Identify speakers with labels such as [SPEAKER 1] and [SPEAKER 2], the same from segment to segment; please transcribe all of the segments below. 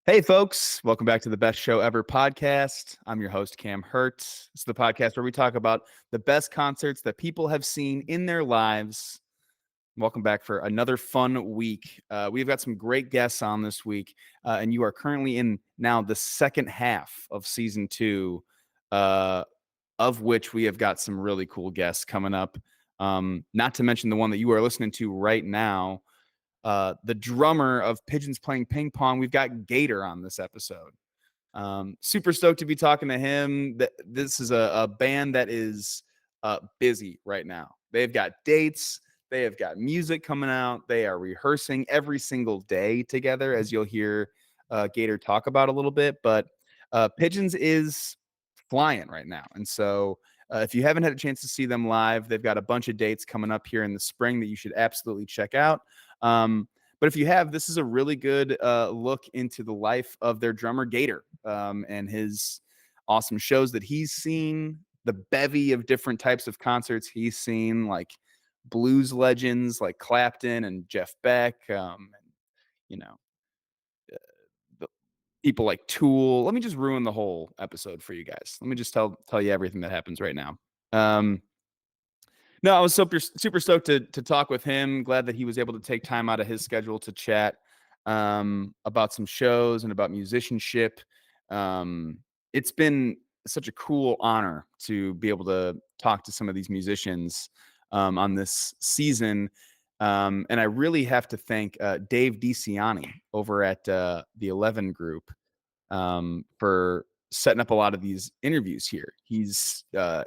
[SPEAKER 1] Hey, folks. Welcome back to the Best Show Ever podcast. I'm your host, Cam Hertz. It's the podcast where we talk about the best concerts that people have seen in their lives. Welcome back for another fun week. We've got some great guests on this week, and you are currently in now the second half of season 2, of which we have got some really cool guests coming up. Not to mention the one that you are listening to right now. The drummer of Pigeons Playing Ping Pong. We've got Gator on this episode. Super stoked to be talking to him. This is a band that is busy right now. They've got dates. They have got music coming out. They are rehearsing every single day together, as you'll hear Gator talk about a little bit. But Pigeons is flying right now. And so if you haven't had a chance to see them live, they've got a bunch of dates coming up here in the spring that you should absolutely check out. But if you have, this is a really good look into the life of their drummer Gator and his awesome shows that he's seen, the bevy of different types of concerts he's seen, like blues legends like Clapton and Jeff Beck, and you know, the people like Tool. Let me just ruin the whole episode for you guys. Let me just tell you everything that happens right now. No, I was super stoked to talk with him. Glad that he was able to take time out of his schedule to chat about some shows and about musicianship. It's been such a cool honor to be able to talk to some of these musicians on this season. And I really have to thank Dave DiCiani over at the 11 Group for setting up a lot of these interviews here. He's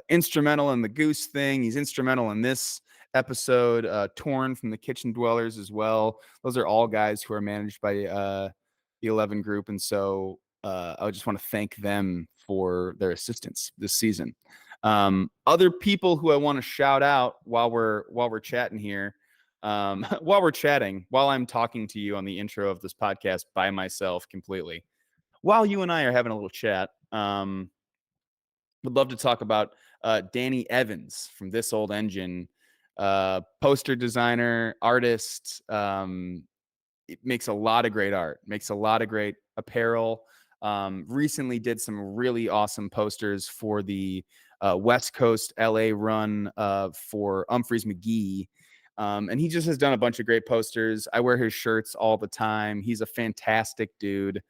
[SPEAKER 1] instrumental in the Goose thing. He's instrumental in this episode, Torn from the Kitchen Dwellers as well. Those are all guys who are managed by the 11 Group. And so I just want to thank them for their assistance this season. Other people who I want to shout out while we're chatting here, while I'm talking to you on the intro of this podcast by myself completely. While you and I are having a little chat, would love to talk about Danny Evans from This Old Engine, poster designer, artist. It makes a lot of great art, makes a lot of great apparel. Recently did some really awesome posters for the West Coast LA run for Humphreys McGee. And he just has done a bunch of great posters. I wear his shirts all the time. He's a fantastic dude.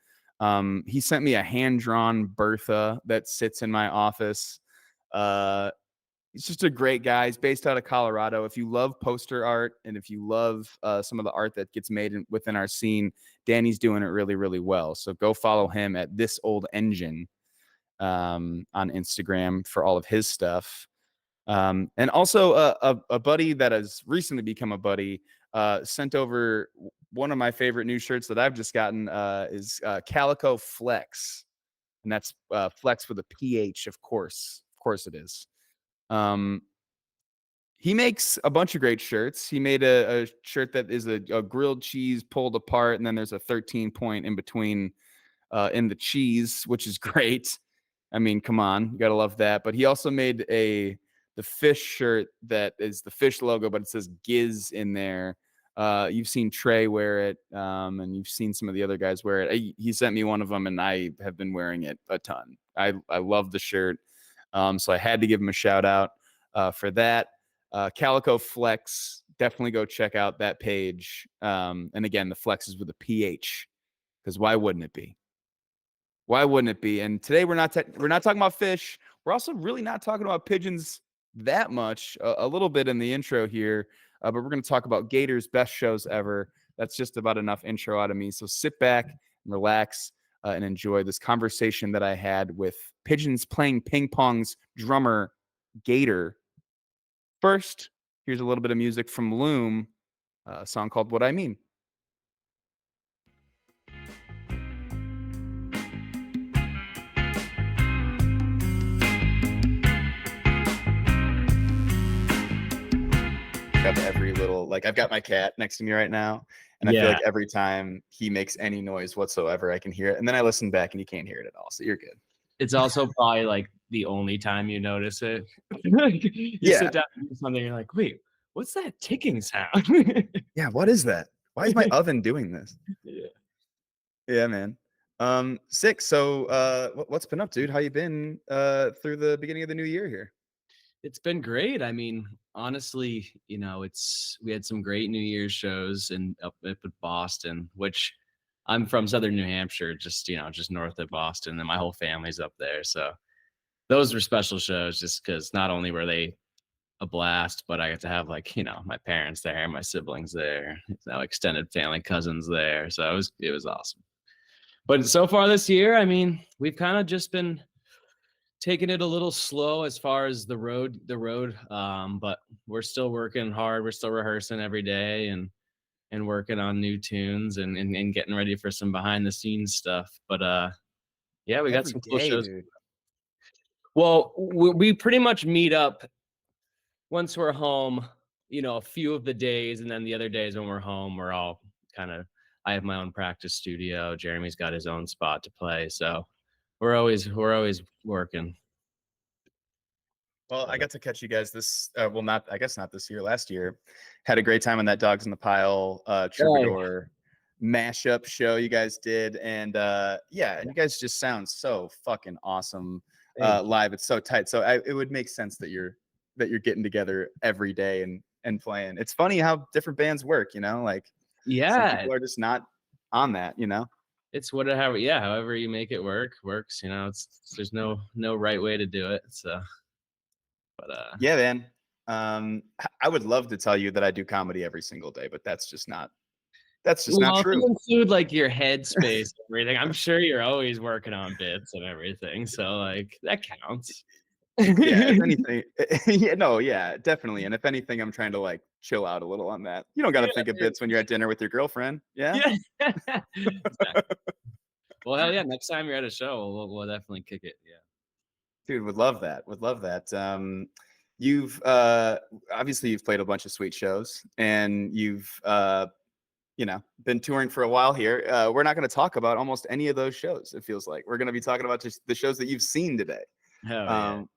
[SPEAKER 1] He sent me a hand-drawn Bertha that sits in my office. He's just a great guy. He's based out of Colorado. If you love poster art and if you love some of the art that gets made within our scene, Danny's doing it really, really well. So go follow him at This Old Engine on Instagram for all of his stuff. And also a buddy that has recently become a buddy sent over one of my favorite new shirts that I've just gotten is Calico Flex. And that's Flex with a PH, of course. Of course it is. He makes a bunch of great shirts. He made a shirt that is a grilled cheese pulled apart, and then there's a 13-point in between in the cheese, which is great. I mean, come on, you gotta love that. But he also made the fish shirt that is the fish logo, but it says Giz in there. You've seen Trey wear it, and you've seen some of the other guys wear it. He sent me one of them, and I have been wearing it a ton. I love the shirt, so I had to give him a shout out for that. Calico Flex, definitely go check out that page. And again, the Flex is with a PH, because why wouldn't it be? Why wouldn't it be? And today we're not talking about fish. We're also really not talking about pigeons that much. A little bit in the intro here, but we're going to talk about Gator's best shows ever. That's just about enough intro out of me. So sit back and relax and enjoy this conversation that I had with Pigeons Playing Ping Pong's drummer Gator. First, here's a little bit of music from Loom, a song called What I Mean. Of every little, like, I've got my cat next to me right now, and I feel like every time he makes any noise whatsoever, I can hear it, and then I listen back and you can't hear it at all, so you're good.
[SPEAKER 2] It's also probably like the only time you notice it. You sit down and do something, you're like, wait, what's that ticking sound?
[SPEAKER 1] Yeah, what is that? Why is my oven doing this?
[SPEAKER 2] Yeah,
[SPEAKER 1] yeah, man. Sick. So, what's been up, dude? How you been through the beginning of the new year here?
[SPEAKER 2] It's been great. I mean, honestly, we had some great New Year's shows up at Boston, which I'm from Southern New Hampshire, just north of Boston, and my whole family's up there. So those were special shows just because not only were they a blast, but I got to have my parents there, my siblings there, extended family, cousins there. So it was awesome. But so far this year, I mean, we've kind of just been taking it a little slow as far as the road. But we're still working hard. We're still rehearsing every day and working on new tunes and getting ready for some behind the scenes stuff. But yeah, we got
[SPEAKER 1] Every
[SPEAKER 2] some cool
[SPEAKER 1] day,
[SPEAKER 2] shows.
[SPEAKER 1] dude.
[SPEAKER 2] Well, we pretty much meet up once we're home, a few of the days, and then the other days when we're home, we're all kind of. I have my own practice studio. Jeremy's got his own spot to play, so we're always working.
[SPEAKER 1] Well, I
[SPEAKER 2] But
[SPEAKER 1] got to catch you guys this. Well, not I guess not this year. Last year, had a great time on that Dogs in the Pile
[SPEAKER 2] oh,
[SPEAKER 1] Troubadour mashup show you guys did, and yeah, and you guys just sound so fucking awesome
[SPEAKER 2] thank you.
[SPEAKER 1] live. It's so tight. So it would make sense that you're getting together every day and playing. It's funny how different bands work. Like some
[SPEAKER 2] Yeah,
[SPEAKER 1] people are just not on that.
[SPEAKER 2] it's however you make it works. There's no right way to do it. So, but
[SPEAKER 1] Yeah, man. I would love to tell you that I do comedy every single day, but that's just not
[SPEAKER 2] well, if
[SPEAKER 1] true.
[SPEAKER 2] you include like your headspace and everything, I'm sure you're always working on bits and everything. So like that counts.
[SPEAKER 1] Yeah, if
[SPEAKER 2] Yeah,
[SPEAKER 1] anything, yeah, no, yeah, definitely. And if anything, I'm trying to like chill out a little on that. You don't got to think of bits when you're at dinner with your girlfriend. Yeah,
[SPEAKER 2] yeah. Exactly. Well, hell yeah! Next time you're at a show, we'll definitely kick it. Yeah.
[SPEAKER 1] dude, would love that. Would love that. You've obviously you've played a bunch of sweet shows, and you've been touring for a while here. We're not going to talk about almost any of those shows. It feels like we're going to be talking about just the shows that you've seen today.
[SPEAKER 2] Hell yeah.
[SPEAKER 1] Um,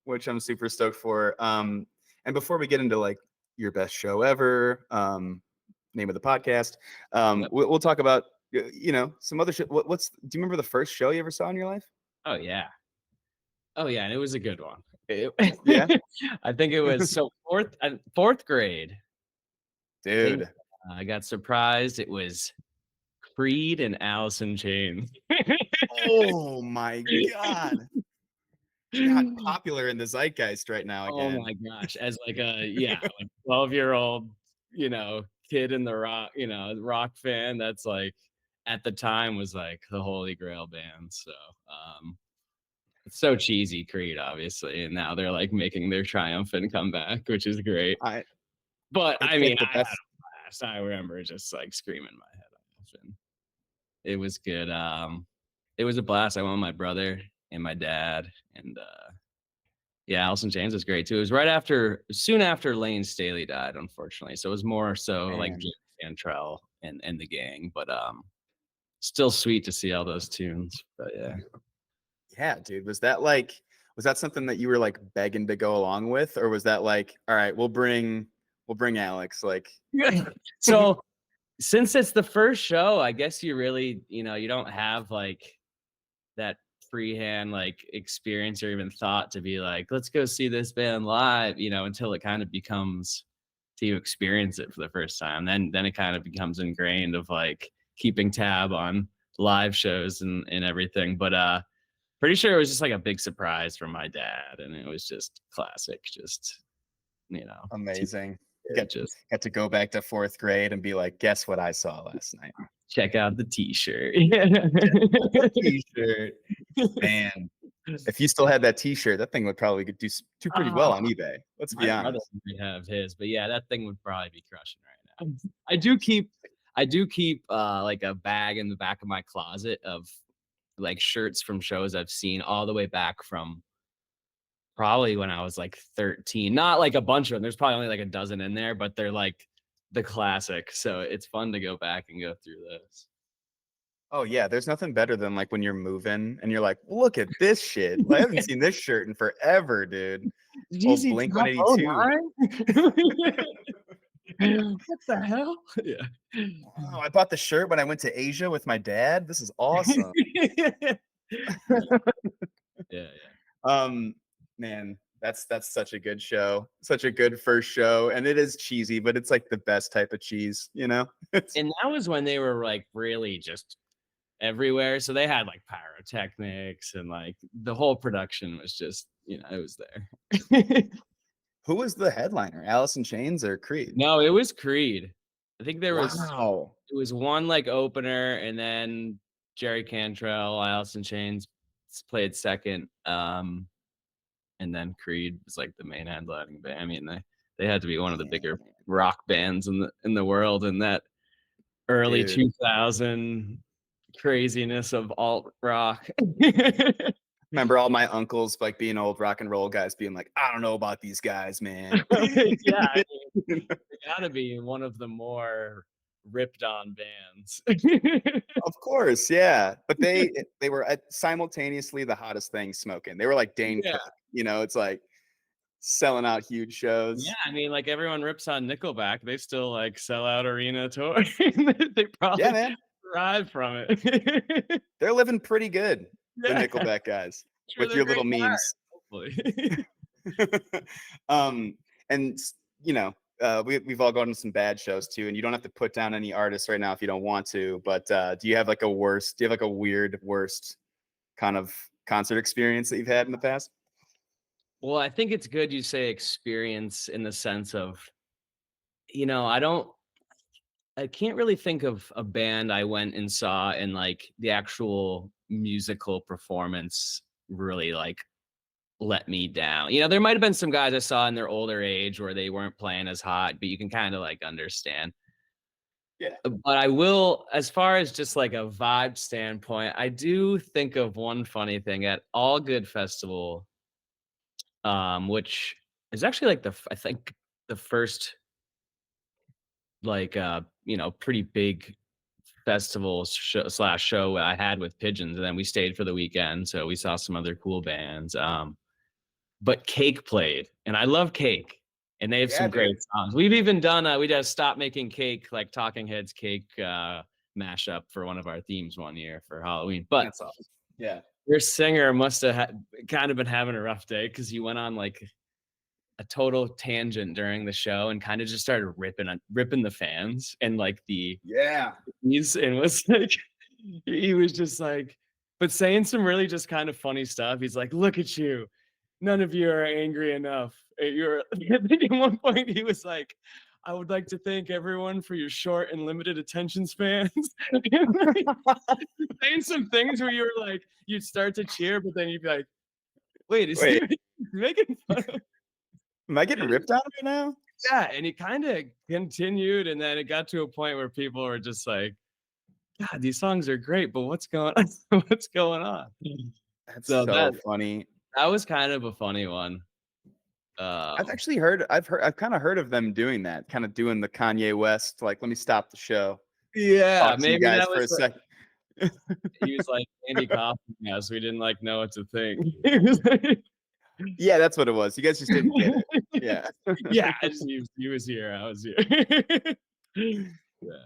[SPEAKER 1] which I'm super stoked for. And before we get into like your best show ever, name of the podcast,
[SPEAKER 2] Yep.
[SPEAKER 1] we'll talk about some other shit. Do you remember the first show you ever saw in your life?
[SPEAKER 2] Oh yeah. Oh yeah, and it was a good one.
[SPEAKER 1] Yeah,
[SPEAKER 2] I think it was so fourth grade. I think
[SPEAKER 1] dude.
[SPEAKER 2] I got surprised. It was Creed and Alice in Chains.
[SPEAKER 1] Oh my god, not popular in the zeitgeist right now
[SPEAKER 2] Oh
[SPEAKER 1] again.
[SPEAKER 2] my gosh, as like like 12-year-old, kid in the rock fan, that's like at the time was like the holy grail band. So, it's so cheesy, Creed, obviously, and now they're like making their triumphant comeback, which is great.
[SPEAKER 1] I
[SPEAKER 2] But I
[SPEAKER 1] It's like
[SPEAKER 2] mean,
[SPEAKER 1] the
[SPEAKER 2] I had
[SPEAKER 1] best.
[SPEAKER 2] a blast. I remember just like screaming my head off, and it was good. It was a blast. I went with my brother and my dad, and yeah, Allison James was great too. It was soon after Lane Staley died, unfortunately. So it was more so like
[SPEAKER 1] Man,
[SPEAKER 2] Jim Cantrell and the gang, but still sweet to see all those tunes. But yeah.
[SPEAKER 1] yeah, dude. Was that something that you were like begging to go along with, or was that like, all right, we'll bring Alex, like.
[SPEAKER 2] So since it's the first show, I guess you really, you don't have like that freehand like experience or even thought to be like, let's go see this band live, until it kind of becomes to you experience it for the first time. Then it kind of becomes ingrained of like keeping tab on live shows and everything. But pretty sure it was just like a big surprise from my dad, and it was just classic, just
[SPEAKER 1] Amazing.
[SPEAKER 2] just
[SPEAKER 1] Got to go back to fourth grade and be like, guess what I saw last night?
[SPEAKER 2] check out the t-shirt.
[SPEAKER 1] T-shirt. Man, if you still had that T-shirt, that thing would probably do pretty well on eBay. Let's be
[SPEAKER 2] My brother
[SPEAKER 1] honest.
[SPEAKER 2] might have his, but yeah, that thing would probably be crushing right now. I do keep like a bag in the back of my closet of like shirts from shows I've seen all the way back from probably when I was like 13. Not like a bunch of them. There's probably only like a dozen in there, but they're like the classic. So it's fun to go back and go through those.
[SPEAKER 1] Oh yeah, there's nothing better than like when you're moving and you're like, look at this shit. I haven't seen this shirt in forever, dude.
[SPEAKER 2] Did you
[SPEAKER 1] Old
[SPEAKER 2] see
[SPEAKER 1] Blink
[SPEAKER 2] Top
[SPEAKER 1] 182.
[SPEAKER 2] 09? What the hell? Yeah.
[SPEAKER 1] Oh, I bought the shirt when I went to Asia with my dad. This is awesome.
[SPEAKER 2] Yeah,
[SPEAKER 1] Um, man, that's such a good show. Such a good first show. And it is cheesy, but it's like the best type of cheese, you know? It's
[SPEAKER 2] and that was when they were, like, really just everywhere, so they had, like, pyrotechnics and, like, the whole production was just, it was there.
[SPEAKER 1] who was the headliner? Alice in Chains or Creed?
[SPEAKER 2] No, it was Creed. I think
[SPEAKER 1] Wow.
[SPEAKER 2] it was one, like, opener, and then Jerry Cantrell, Alice in Chains played second, and then Creed was, like, the main headlining band. I mean, they had to be one of the bigger
[SPEAKER 1] Man,
[SPEAKER 2] rock bands in the world in that early
[SPEAKER 1] dude.
[SPEAKER 2] 2000 craziness of alt rock.
[SPEAKER 1] Remember all my uncles like being old rock and roll guys being like, I don't know about these guys, man.
[SPEAKER 2] Yeah, I mean, they gotta be one of the more ripped on bands.
[SPEAKER 1] Of course, yeah. But they were simultaneously the hottest thing smoking. They were like Dane
[SPEAKER 2] Yeah.
[SPEAKER 1] Cook, it's like selling out huge
[SPEAKER 2] Yeah,
[SPEAKER 1] shows.
[SPEAKER 2] I mean, like, everyone rips on Nickelback, they still, like, sell out arena tours. They
[SPEAKER 1] Yeah,
[SPEAKER 2] probably
[SPEAKER 1] man.
[SPEAKER 2] thrive from it.
[SPEAKER 1] They're living pretty good, the
[SPEAKER 2] Yeah,
[SPEAKER 1] Nickelback guys,
[SPEAKER 2] sure
[SPEAKER 1] with
[SPEAKER 2] they're
[SPEAKER 1] your little
[SPEAKER 2] great guys,
[SPEAKER 1] memes.
[SPEAKER 2] hopefully.
[SPEAKER 1] um, and we've all gone to some bad shows too, and you don't have to put down any artists right now if you don't want to. But do you have like a weird worst kind of concert experience that you've had in the past?
[SPEAKER 2] Well, I think it's good you say experience in the sense of, I don't I can't really think of a band I went and saw and, like, the actual musical performance really, like, let me down. There might have been some guys I saw in their older age where they weren't playing as hot, but you can kinda, like, understand.
[SPEAKER 1] Yeah.
[SPEAKER 2] But I will, as far as just, like, a vibe standpoint, I do think of one funny thing at All Good Festival, which is actually, like, I think the first, like, pretty big festival slash show I had with Pigeons, and then we stayed for the weekend, so we saw some other cool bands, but Cake played, and I love Cake, and they have
[SPEAKER 1] Yeah,
[SPEAKER 2] some
[SPEAKER 1] dude.
[SPEAKER 2] great songs. We've even done, we just Stop Making Cake, like, Talking Heads Cake, mashup for one of our themes one year for Halloween, but
[SPEAKER 1] That's awesome. Yeah.
[SPEAKER 2] your singer must have kind of been having a rough day because he went on, like, a total tangent during the show and kinda just started ripping the fans and, like,
[SPEAKER 1] Yeah.
[SPEAKER 2] and was like he was just like but saying some really just kind of funny stuff. He's like, "Look at you. None of you are angry enough." You're I think at one point he was like, "I would like to thank everyone for your short and limited attention spans." And, like, saying some things where you were like, you'd start to cheer, but then you'd be like, "Wait, is he
[SPEAKER 1] Wait,
[SPEAKER 2] making fun of?"
[SPEAKER 1] am I getting ripped on right now?
[SPEAKER 2] Yeah, and it kinda continued, and then it got to a point where people were just like, God, these songs are great, but what's going on? What's going on?
[SPEAKER 1] That's
[SPEAKER 2] So
[SPEAKER 1] so funny.
[SPEAKER 2] that was kind of a funny one.
[SPEAKER 1] I've
[SPEAKER 2] Um,
[SPEAKER 1] actually I've kind of heard of them doing that, kind of doing the Kanye West, like, let me stop the show,
[SPEAKER 2] yeah,
[SPEAKER 1] talk to you
[SPEAKER 2] maybe
[SPEAKER 1] guys
[SPEAKER 2] that
[SPEAKER 1] for
[SPEAKER 2] was
[SPEAKER 1] a second.
[SPEAKER 2] he was like Andy Kaufman, yeah, so we didn't like know what to think. He was like
[SPEAKER 1] Yeah, that's what it was. You guys just didn't get it. Yeah.
[SPEAKER 2] yeah, I just he was here, I was here. Yeah.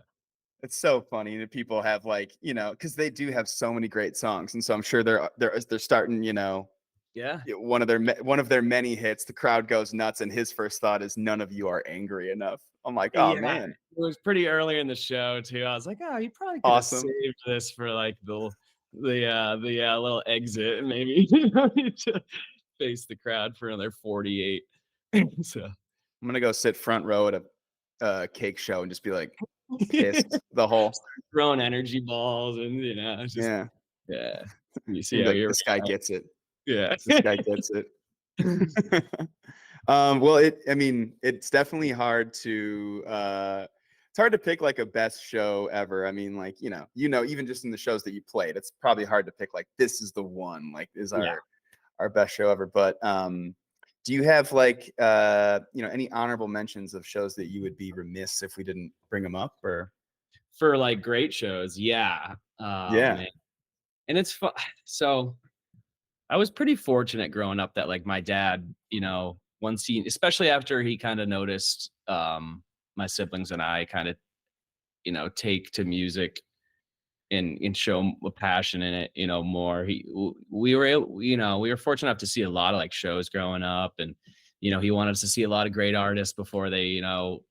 [SPEAKER 1] It's so funny that people have like, because they do have so many great songs, and so I'm sure they're starting,
[SPEAKER 2] Yeah.
[SPEAKER 1] one of their many hits. The crowd goes nuts, and his first thought is, "None of you are angry enough." I'm like, oh
[SPEAKER 2] Yeah.
[SPEAKER 1] man,
[SPEAKER 2] It was pretty early in the show too. I was like, "Oh, he probably could have
[SPEAKER 1] awesome.
[SPEAKER 2] saved this for, like, the little exit, and maybe you don't need to face the crowd for another 48." So
[SPEAKER 1] I'm gonna go sit front row at a cake show and just be like pissed the whole.
[SPEAKER 2] throwing energy balls and, it's just
[SPEAKER 1] Yeah,
[SPEAKER 2] yeah. You see
[SPEAKER 1] and be
[SPEAKER 2] how
[SPEAKER 1] like,
[SPEAKER 2] you're
[SPEAKER 1] this guy gets it.
[SPEAKER 2] yeah.
[SPEAKER 1] This guy gets it. Well, I mean, it's definitely hard to it's hard to pick like a best show ever. I mean, like, even just in the shows that you played, it's probably hard to pick like this is the one, like is
[SPEAKER 2] Yeah.
[SPEAKER 1] our best show ever. But do you have like any honorable mentions of shows that you would be remiss if we didn't bring them up? Or
[SPEAKER 2] For, like, great shows, yeah.
[SPEAKER 1] yeah,
[SPEAKER 2] Man. And it's fu so I was pretty fortunate growing up that, like, my dad, once he especially after he kinda noticed, my siblings and I kind of, take to music and show a passion in it, more. We were able, we were fortunate enough to see a lot of like shows growing up, and he wanted us to see a lot of great artists before they,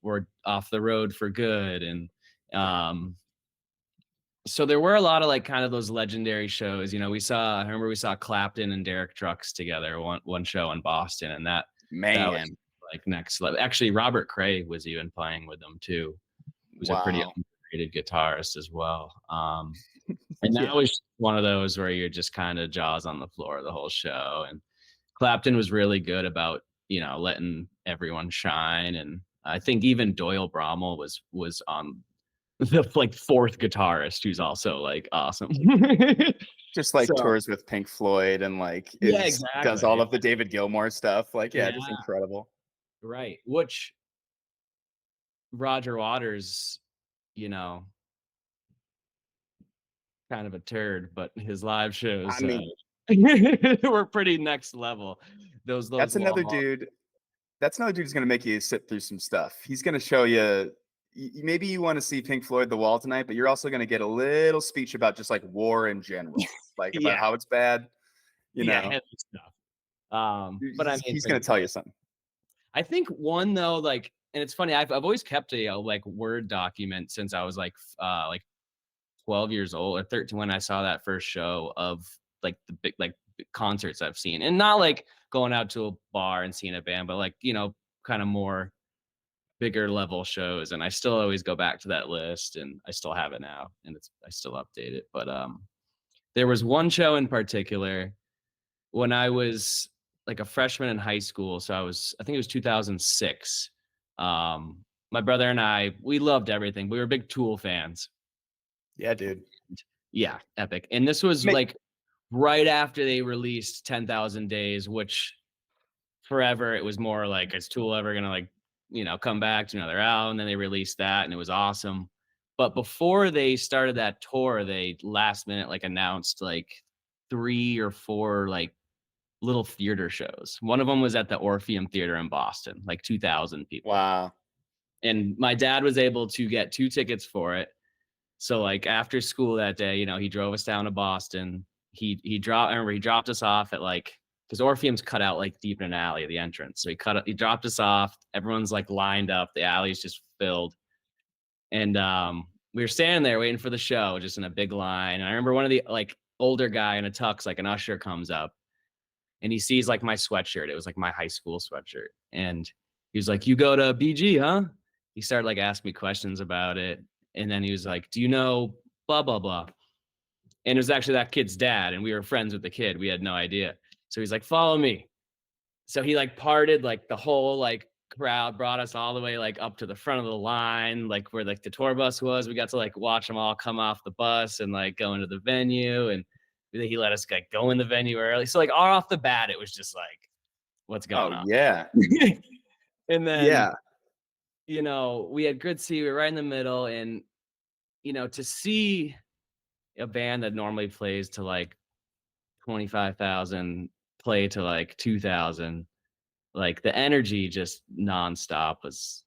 [SPEAKER 2] were off the road for good, and um, so there were a lot of like kind of those legendary shows. I remember we saw Clapton and Derek Trucks together one show in Boston, and that was
[SPEAKER 1] Man,
[SPEAKER 2] like next level. Actually, Robert Cray was even playing with them too. Who's a pretty
[SPEAKER 1] wow.
[SPEAKER 2] underrated guitarist as well. And that
[SPEAKER 1] Yeah.
[SPEAKER 2] was one of those where you're just kind of jaws on the floor the whole show. And Clapton was really good about, letting everyone shine. And I think even Doyle Brommel was on the like fourth guitarist who's also like awesome.
[SPEAKER 1] Just like
[SPEAKER 2] So
[SPEAKER 1] tours with Pink Floyd and like
[SPEAKER 2] yeah,
[SPEAKER 1] does
[SPEAKER 2] exactly.
[SPEAKER 1] all of the David Gilmour stuff. Like, yeah, just
[SPEAKER 2] Yeah,
[SPEAKER 1] incredible.
[SPEAKER 2] right. Which Roger Waters, you know, kind of a turd, but his live
[SPEAKER 1] I
[SPEAKER 2] shows
[SPEAKER 1] mean,
[SPEAKER 2] were pretty next level. Those
[SPEAKER 1] that's another
[SPEAKER 2] long.
[SPEAKER 1] dude. That's another dude who's gonna make you sit through some stuff. He's gonna show you. Maybe you want to see Pink Floyd The Wall tonight, but you're also gonna get a little speech about just like war in general, like about
[SPEAKER 2] Yeah,
[SPEAKER 1] how it's bad. You
[SPEAKER 2] yeah,
[SPEAKER 1] know,
[SPEAKER 2] heavy stuff. But I
[SPEAKER 1] he's,
[SPEAKER 2] mean,
[SPEAKER 1] he's gonna tell you something.
[SPEAKER 2] I think one though, like, and it's funny, I've always kept a like Word document since I was like 12 years old or 13 when I saw that first show of like the big like concerts I've seen, and not like going out to a bar and seeing a band, but like kind of more bigger level shows. And I still always go back to that list, and I still have it now, and I still update it. But there was one show in particular when I was like a freshman in high school. So I think it was 2006. My brother and we loved everything. We were big Tool fans.
[SPEAKER 1] Yeah, dude.
[SPEAKER 2] Yeah, epic. And this was
[SPEAKER 1] Make
[SPEAKER 2] like right after they released 10,000 Days, which forever it was more like, is Tool ever gonna like, come back to another album? And then they released that and it was awesome. But before they started that tour, they last minute like announced like 3 or 4 like little theater shows. One of them was at the Orpheum Theater in Boston, like 2,000 people.
[SPEAKER 1] wow.
[SPEAKER 2] And my dad was able to get 2 tickets for it. So like after school that day, he drove us down to Boston. I remember he dropped us off at like, because Orpheum's cut out like deep in an alley at the entrance. So he dropped us off. Everyone's like lined up. The alley's just filled. And we were standing there waiting for the show, just in a big line. And I remember one of the like older guy in a tux, like an usher, comes up and he sees like my sweatshirt. It was like my high school sweatshirt. And he was like, "You go to BG, huh?" He started like asking me questions about it. And then he was like, "Do you know blah, blah, blah?" And it was actually that kid's dad. And we were friends with the kid. We had no idea. So he's like, "Follow me." So he like parted like the whole like crowd, brought us all the way like up to the front of the line, like where like the tour bus was. We got to like watch them all come off the bus and like go into the venue. And he let us like go in the venue early. So like all off the bat, it was just like, what's
[SPEAKER 1] Oh
[SPEAKER 2] going on?
[SPEAKER 1] yeah,
[SPEAKER 2] And then,
[SPEAKER 1] yeah.
[SPEAKER 2] we had good seat. We were right in the middle. And, to see a band that normally plays to like 25,000 play to like 2,000, like the energy just nonstop was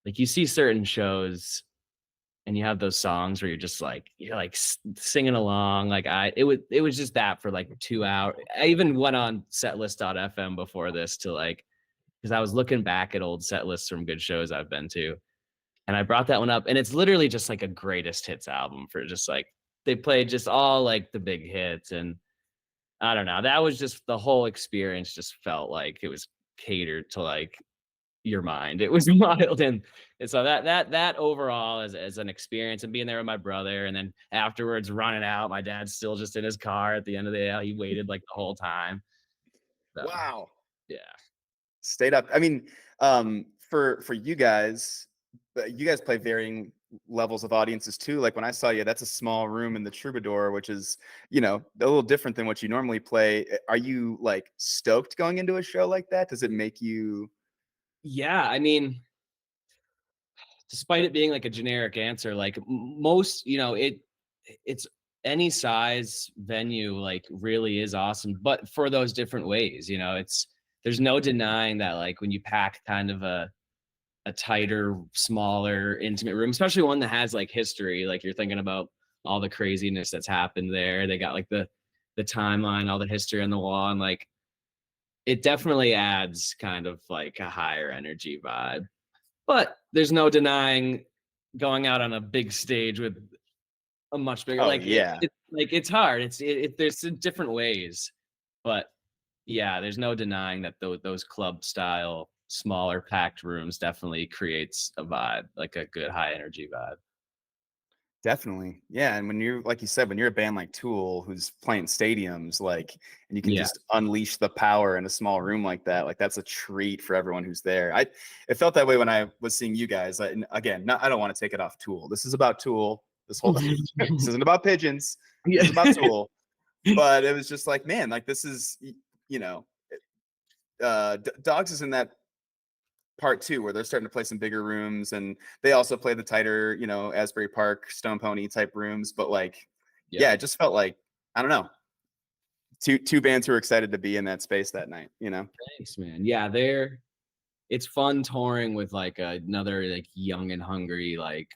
[SPEAKER 2] like, you see certain shows and you have those songs where you're like singing along. Like it was just that for like 2 hours. I even went on setlist.fm before this to like, because I was looking back at old set lists from good shows I've been to. And I brought that one up, and it's literally just like a greatest hits album for just like, they played just all like the big hits. And I don't know, that was just the whole experience just felt like it was catered to like your mind. It was wild. And so that overall as an experience, and being there with my brother, and then afterwards running out, my dad's still just in his car at the end of the day. He waited like the whole time. So
[SPEAKER 1] Wow.
[SPEAKER 2] yeah.
[SPEAKER 1] Stayed up. I mean, for you guys play varying levels of audiences too. Like when I saw you, that's a small room in the Troubadour, which is, a little different than what you normally play. Are you like stoked going into a show like that? Does it make you?
[SPEAKER 2] Yeah, I mean, despite it being like a generic answer, like most, it's any size venue like really is awesome, but for those different ways, there's no denying that like when you pack kind of a a tighter, smaller, intimate room, especially one that has like history. Like you're thinking about all the craziness that's happened there. They got like the timeline, all the history on the wall, and like it definitely adds kind of like a higher energy vibe. But there's no denying going out on a big stage with a much bigger
[SPEAKER 1] Oh
[SPEAKER 2] like
[SPEAKER 1] yeah.
[SPEAKER 2] it's hard. There's different ways, but yeah, there's no denying that those club style smaller packed rooms definitely creates a vibe, like a good high energy vibe.
[SPEAKER 1] Definitely. Yeah. And when you're, like you said, when you're a band like Tool who's playing stadiums, like, and you can
[SPEAKER 2] Yeah,
[SPEAKER 1] just unleash the power in a small room like that, like that's a treat for everyone who's there. It felt that way when I was seeing you guys. And again, I don't want to take it off Tool. This is about Tool. This isn't about Pigeons. This
[SPEAKER 2] yeah,
[SPEAKER 1] is about Tool. But it was just like, man, like this is, you know, Dogs is in that part two where they're starting to play some bigger rooms, and they also play the tighter, Asbury Park, Stone Pony type rooms. But like,
[SPEAKER 2] yeah.
[SPEAKER 1] yeah, it just felt like, I don't know, two bands who were excited to be in that space that night.
[SPEAKER 2] Thanks, man. Yeah, it's fun touring with like another like young and hungry like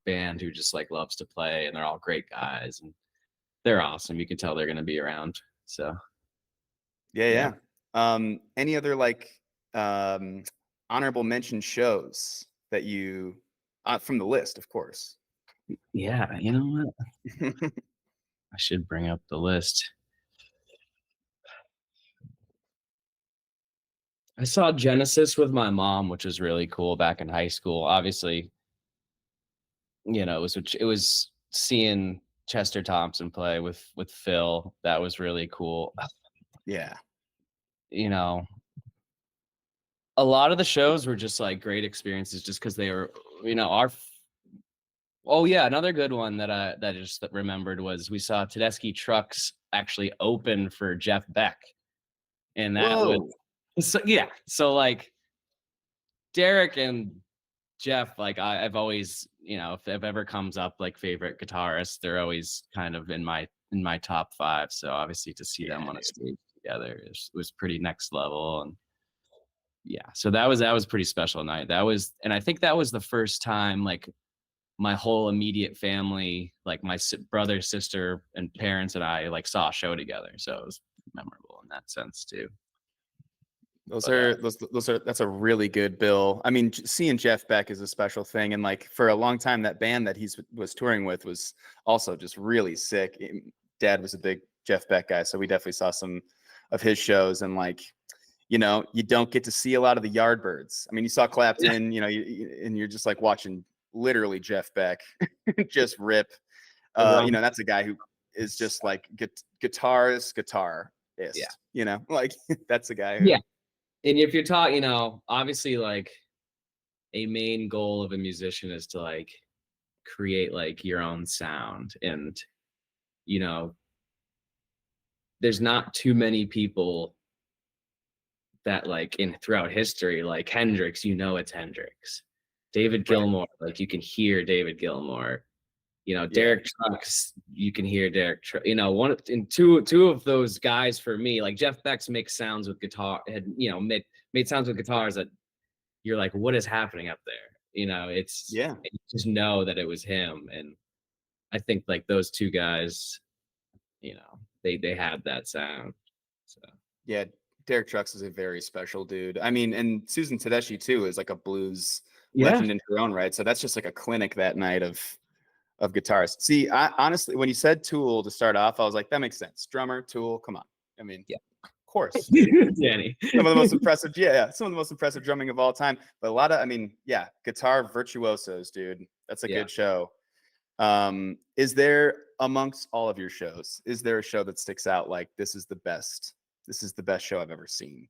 [SPEAKER 2] band who just like loves to play, and they're all great guys and they're awesome. You can tell they're gonna be around. So
[SPEAKER 1] Yeah,
[SPEAKER 2] yeah.
[SPEAKER 1] yeah. Any other like um honorable mention shows that you from the list, of course.
[SPEAKER 2] Yeah, you know what? I should bring up the list. I saw Genesis with my mom, which was really cool back in high school. Obviously, it was seeing Chester Thompson play with Phil. That was really cool.
[SPEAKER 1] Yeah.
[SPEAKER 2] You know, a lot of the shows were just like great experiences just because they were, our oh yeah, another good one that I just remembered was we saw Tedeschi Trucks actually open for Jeff Beck. And that was
[SPEAKER 1] Whoa.
[SPEAKER 2] so yeah. So like Derek and Jeff, like I've always, if it ever comes up like favorite guitarists, they're always kind of in my top five. So obviously to see them
[SPEAKER 1] Yeah,
[SPEAKER 2] on a
[SPEAKER 1] dude.
[SPEAKER 2] stage together was pretty next level. And yeah, so that was pretty special night. And I think that was the first time like my whole immediate family, like my brother, sister, and parents and I like saw a show together. So it was memorable in that sense too.
[SPEAKER 1] Those
[SPEAKER 2] But
[SPEAKER 1] are that's a really good bill. I mean, seeing Jeff Beck is a special thing, and like for a long time, that band that was touring with was also just really sick. Dad was a big Jeff Beck guy, so we definitely saw some of his shows, and like, you don't get to see a lot of the Yardbirds. I mean, you saw Clapton, and you're just like watching literally Jeff Beck just rip.
[SPEAKER 2] around,
[SPEAKER 1] That's a guy who is just like guitarist,
[SPEAKER 2] yeah,
[SPEAKER 1] guitarist. Like that's a guy
[SPEAKER 2] yeah.
[SPEAKER 1] who.
[SPEAKER 2] And if you're taught, obviously like a main goal of a musician is to like create like your own sound. And, you know, there's not too many people that like in throughout history, like Hendrix, it's Hendrix. David
[SPEAKER 1] Right.
[SPEAKER 2] Gilmour, like you can hear David Gilmour.
[SPEAKER 1] Yeah.
[SPEAKER 2] Derek Trucks, you can hear Derek. One and two of those guys for me, like Jeff Beck's makes sounds with guitar, had made sounds with guitars that you're like, what is happening up there?
[SPEAKER 1] Yeah.
[SPEAKER 2] You just know that it was him, and I think like those two guys, they had that sound. So
[SPEAKER 1] Yeah. Derek Trucks is a very special dude. I mean, and Susan Tedeschi too is like a blues
[SPEAKER 2] yeah,
[SPEAKER 1] legend in her own right. So that's just like a clinic that night of guitarists. See, I honestly, when you said Tool to start off, I was like, that makes sense. Drummer, Tool, come on. I mean,
[SPEAKER 2] yeah,
[SPEAKER 1] of course.
[SPEAKER 2] Danny.
[SPEAKER 1] Some of the most impressive, yeah, some of the most impressive drumming of all time. But a lot of, I mean, yeah, guitar virtuosos, dude. That's a
[SPEAKER 2] Yeah.
[SPEAKER 1] good show. Is there amongst all of your shows, is there a show that sticks out like this is the best? This is the best show I've ever seen.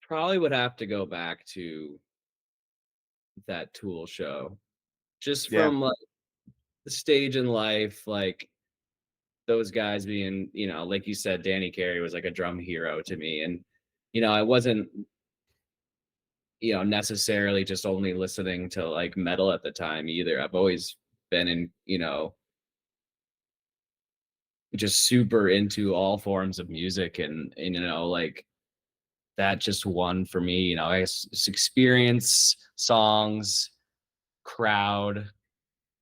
[SPEAKER 2] Probably would have to go back to that Tool show, just
[SPEAKER 1] Yeah.
[SPEAKER 2] from like the stage in life, like those guys being, like you said, Danny Carey was like a drum hero to me. And, I wasn't, necessarily just only listening to like metal at the time either. I've always been in, just super into all forms of music and like that just won for me, I guess it's experience, songs, crowd,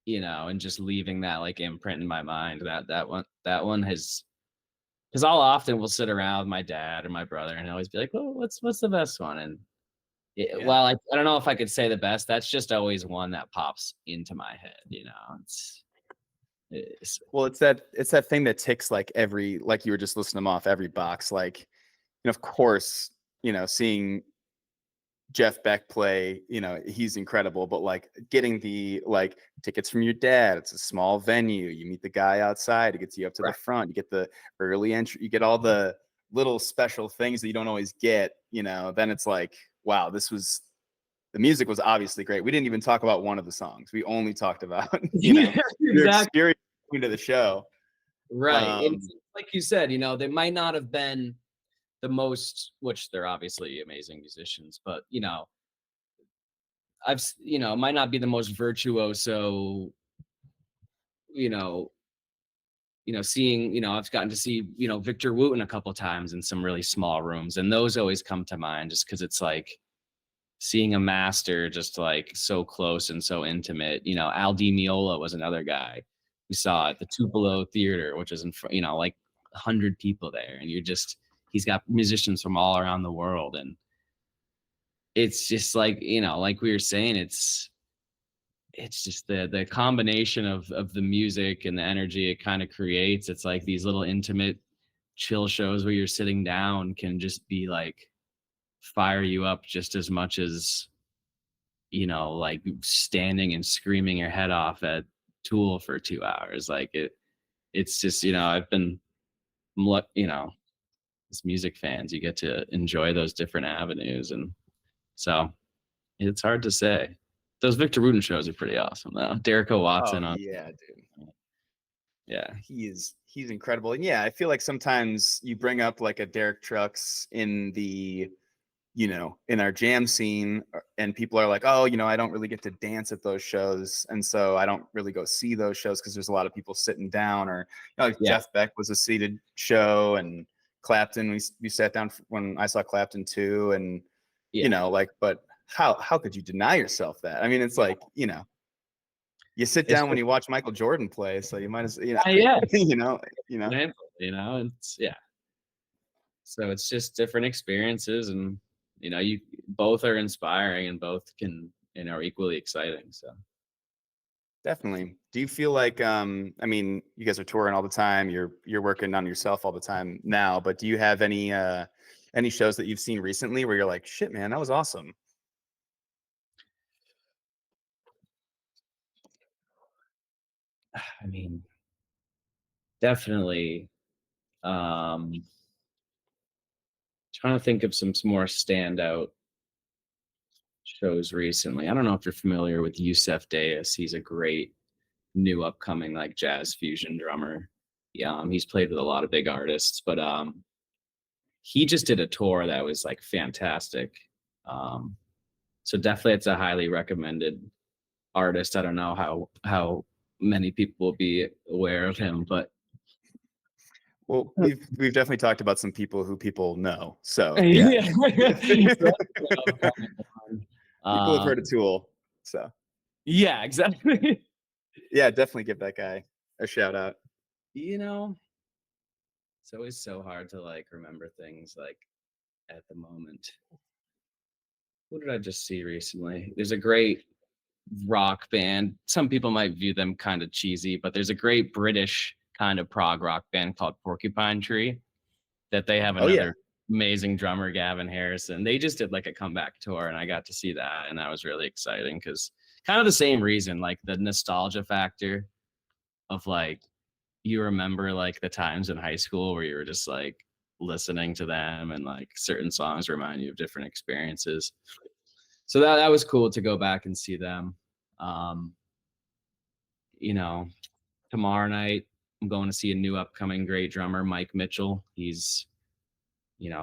[SPEAKER 2] and just leaving that like imprint in my mind. That one has because I'll often will sit around with my dad or my brother and always be like, "Well, what's the best one?" And
[SPEAKER 1] Yeah.
[SPEAKER 2] well, I don't know if I could say the best. That's just always one that pops into my head. It's
[SPEAKER 1] Well, it's that thing that ticks like every like you were just listing them off every box. Like, of course, seeing Jeff Beck play, he's incredible, but like getting the like tickets from your dad, it's a small venue. You meet the guy outside, it gets you up to the
[SPEAKER 2] right.
[SPEAKER 1] front, you get the early entry, you get all the little special things that you don't always get, then it's like, wow, the music was obviously great. We didn't even talk about one of the songs. We only talked about,
[SPEAKER 2] Yeah,
[SPEAKER 1] your
[SPEAKER 2] exactly.
[SPEAKER 1] experience going to the show.
[SPEAKER 2] Right. It's
[SPEAKER 1] Um,
[SPEAKER 2] like you said, they might not have been the most, which they're obviously amazing musicians, but might not be the most virtuoso, you know, seeing, I've gotten to see, Victor Wooten a couple times in some really small rooms, and those always come to mind just because it's like seeing a master just like so close and so intimate. Al Di Meola was another guy we saw at the Tupelo Theater, which is in front, like 100 people there, and he's got musicians from all around the world, and it's just like like we were saying, it's just the combination of the music and the energy it kind of creates. It's like these little intimate chill shows where you're sitting down can just be like fire you up just as much as like standing and screaming your head off at Tool for 2 hours. Like it's just I've been as music fans, you get to enjoy those different avenues, and so it's hard to say. Those Victor Wooten shows are pretty awesome though. Derica
[SPEAKER 1] oh
[SPEAKER 2] Watson on,
[SPEAKER 1] yeah, dude.
[SPEAKER 2] yeah,
[SPEAKER 1] He's incredible. And yeah, I feel like sometimes you bring up like a Derek Trucks in the in our jam scene, and people are like, oh, I don't really get to dance at those shows, and so I don't really go see those shows because there's a lot of people sitting down. Or like
[SPEAKER 2] yeah,
[SPEAKER 1] Jeff Beck was a seated show, and Clapton, we sat down when I saw Clapton too. And
[SPEAKER 2] yeah.
[SPEAKER 1] like, but how could you deny yourself that? I mean, it's like, you sit
[SPEAKER 2] It's
[SPEAKER 1] down when
[SPEAKER 2] just
[SPEAKER 1] you watch Michael Jordan play, so you might as
[SPEAKER 2] yeah,
[SPEAKER 1] you know
[SPEAKER 2] example, it's yeah. So it's just different experiences, and you both are inspiring, and both can are equally exciting. So
[SPEAKER 1] Definitely. Do you feel like I mean, you guys are touring all the time, you're working on yourself all the time now, but do you have any shows that you've seen recently where you're like, shit, man, that was awesome?
[SPEAKER 2] I mean, definitely. Trying to think of some more standout shows recently. I don't know if you're familiar with Yusef Deis. He's a great new upcoming like jazz fusion drummer. Yeah, he's played with a lot of big artists, but he just did a tour that was like fantastic. Um, so definitely, it's a highly recommended artist. I don't know how many people will be aware of him, but
[SPEAKER 1] Well, we've definitely talked about some people who people know. So yeah.
[SPEAKER 2] yeah, so that's the upcoming one.
[SPEAKER 1] People have heard
[SPEAKER 2] Um,
[SPEAKER 1] of Tool. So
[SPEAKER 2] yeah, exactly.
[SPEAKER 1] yeah, definitely give that guy a shout out.
[SPEAKER 2] you know, it's always so hard to like remember things like at the moment. What did I just see recently? There's a great rock band. Some people might view them kind of cheesy, but there's a great British kind of prog rock band called Porcupine Tree that they have
[SPEAKER 1] Oh yeah.
[SPEAKER 2] another amazing drummer, Gavin Harrison. They just did like a comeback tour, and I got to see that, and that was really exciting because kind of the same reason, like the nostalgia factor of like you remember like the times in high school where you were just like listening to them, and like certain songs remind you of different experiences. So that was cool to go back and see them. Um, you know, Tomorrow night I'm going to see a new upcoming great drummer, Mike Mitchell. He's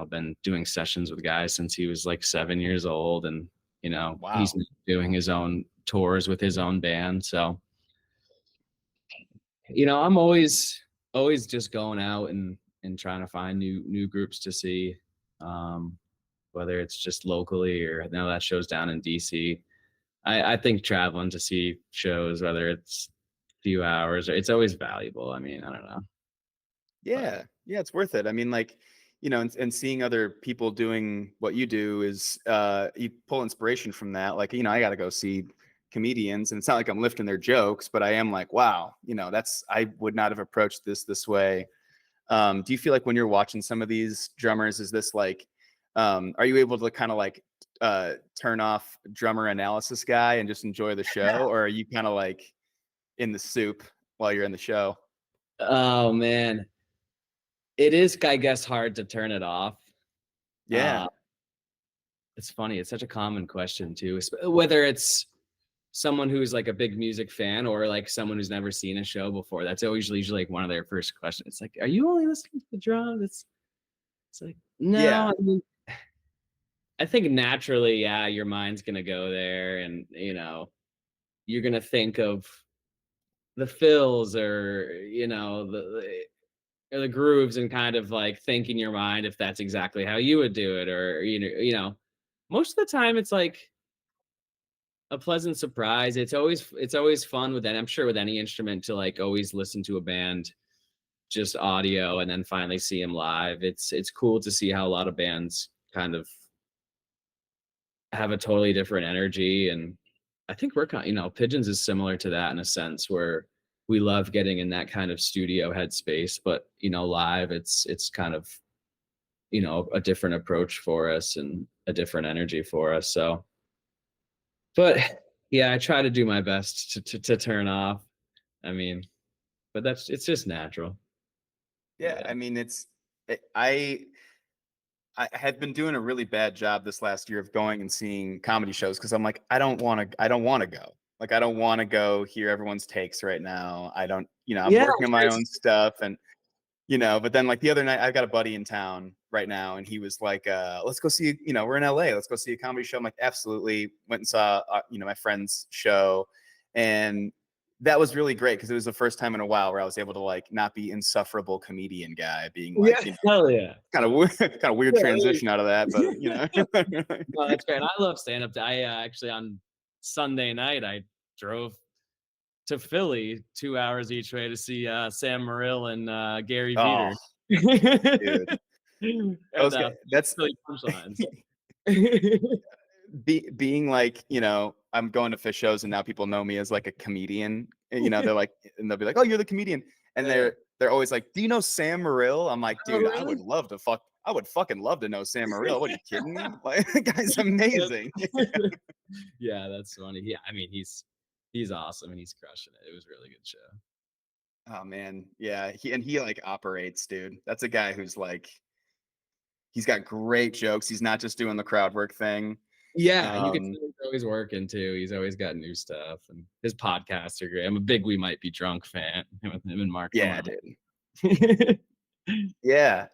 [SPEAKER 2] been doing sessions with guys since he was like 7 years old, and he's
[SPEAKER 1] Wow.
[SPEAKER 2] doing his own tours with his own band. So I'm always just going out and trying to find new groups to see, um, whether it's just locally or now that show's down in DC. I think traveling to see shows, whether it's a few hours or it's always valuable. I mean, I don't know, but
[SPEAKER 1] Yeah, yeah, it's worth it. I mean, like, and seeing other people doing what you do is you pull inspiration from that. Like, I got to go see comedians, and it's not like I'm lifting their jokes, but I am like, wow, that's I would not have approached this way. Do you feel like when you're watching some of these drummers, is this like, are you able to kind of like turn off drummer analysis guy and just enjoy the show, or are you kind of like in the soup while you're in the show?
[SPEAKER 2] oh man, it is, I guess, hard to turn it off. Uh,
[SPEAKER 1] Yeah,
[SPEAKER 2] it's funny. It's such a common question too, whether it's someone who's like a big music fan or like someone who's never seen a show before. That's always usually like one of their first questions. It's like, "Are you only listening to the drums?" It's like, no.
[SPEAKER 1] yeah,
[SPEAKER 2] I mean, I think naturally, yeah, your mind's gonna go there, and you're gonna think of the fills or or the grooves and kind of like think in your mind if that's exactly how you would do it, or most of the time it's like a pleasant surprise. It's always fun with that. I'm sure with any instrument to like always listen to a band just audio and then finally see them live. It's cool to see how a lot of bands kind of have a totally different energy. And I think we're kind, Pigeons is similar to that in a sense where we love getting in that kind of studio headspace, but live it's kind of a different approach for us and a different energy for us. So, but yeah, I try to do my best to turn off. I mean, but it's just natural.
[SPEAKER 1] yeah. I mean, I had been doing a really bad job this last year of going and seeing comedy shows because I'm like, I don't want to go. Like, I don't want to go hear everyone's takes right now. I don't, I'm
[SPEAKER 2] Yeah,
[SPEAKER 1] working on my own stuff, and but then like the other night I've got a buddy in town right now, and he was like, let's go see, we're in LA, let's go see a comedy show. I'm like, absolutely. Went and saw my friend's show, and that was really great because it was the first time in a while where I was able to like not be insufferable comedian guy being like,
[SPEAKER 2] yeah, hell yeah.
[SPEAKER 1] kind of kind of weird
[SPEAKER 2] Yeah,
[SPEAKER 1] transition out of that, but
[SPEAKER 2] no, that's great. And I love stand up. I actually on Sunday night I drove to Philly 2 hours each way to see Sam Morril and Gary
[SPEAKER 1] oh,
[SPEAKER 2] Veter.
[SPEAKER 1] dude,
[SPEAKER 2] And
[SPEAKER 1] those guys, that's
[SPEAKER 2] Philly punchlines.
[SPEAKER 1] being like, I'm going to fish shows and now people know me as like a comedian. And, they're like, and they'll be like, "Oh, you're the comedian," and
[SPEAKER 2] Yeah.
[SPEAKER 1] they're always like, "Do you know Sam Morril?" I'm like,
[SPEAKER 2] Oh,
[SPEAKER 1] "Dude,
[SPEAKER 2] really?
[SPEAKER 1] I would fucking love to know Sam Morril. What, are you kidding me? Like, the guy's amazing."
[SPEAKER 2] Yeah, that's funny. Yeah, I mean, he's awesome and he's crushing it. It was a really good show.
[SPEAKER 1] Oh man, yeah, he like operates, dude. That's a guy who's like, he's got great jokes. He's not just doing the crowd work thing.
[SPEAKER 2] Yeah, you can
[SPEAKER 1] Um,
[SPEAKER 2] tell he's always working too. He's always got new stuff, and his podcasts are great. I'm a big We Might Be Drunk fan with him and Mark
[SPEAKER 1] yeah,
[SPEAKER 2] Lamont.
[SPEAKER 1] dude. Yeah.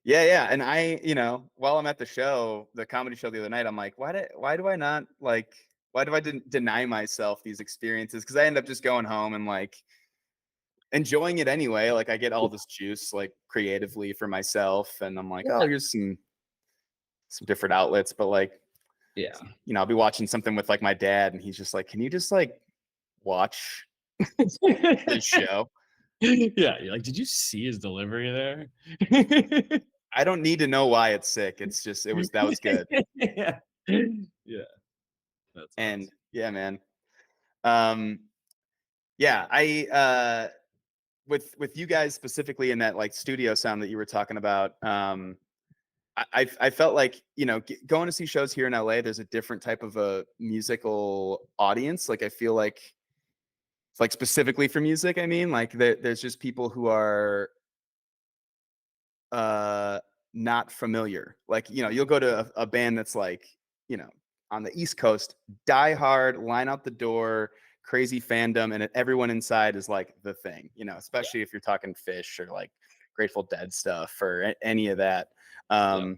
[SPEAKER 1] Yeah, yeah. And while I'm at the show, the comedy show the other night, I'm like, why do I not like, why do I deny myself these experiences? Because I end up just going home and like enjoying it anyway. Like, I get all this juice like creatively for myself, and I'm like, oh,
[SPEAKER 2] Yeah,
[SPEAKER 1] here's some different outlets. But like,
[SPEAKER 2] yeah.
[SPEAKER 1] I'll be watching something with like my dad, and he's just like, can you just like watch this show?
[SPEAKER 2] Yeah, you're like, did you see his delivery there?
[SPEAKER 1] I don't need to know why it's sick. It's just that was good.
[SPEAKER 2] Yeah. Yeah, that's
[SPEAKER 1] And
[SPEAKER 2] awesome.
[SPEAKER 1] yeah, man. Um, yeah, I with you guys specifically in that like studio sound that you were talking about. I felt like, going to see shows here in LA, there's a different type of a musical audience. Like, I feel like specifically for music, I mean, like there's just people who are uh not familiar. Like, you'll go to a band that's like, you know on the East Coast, die hard, line out the door, crazy fandom, and everyone inside is like the thing,
[SPEAKER 2] Yeah,
[SPEAKER 1] especially if you're talking Fish or like Grateful Dead stuff or any of that.
[SPEAKER 2] yeah.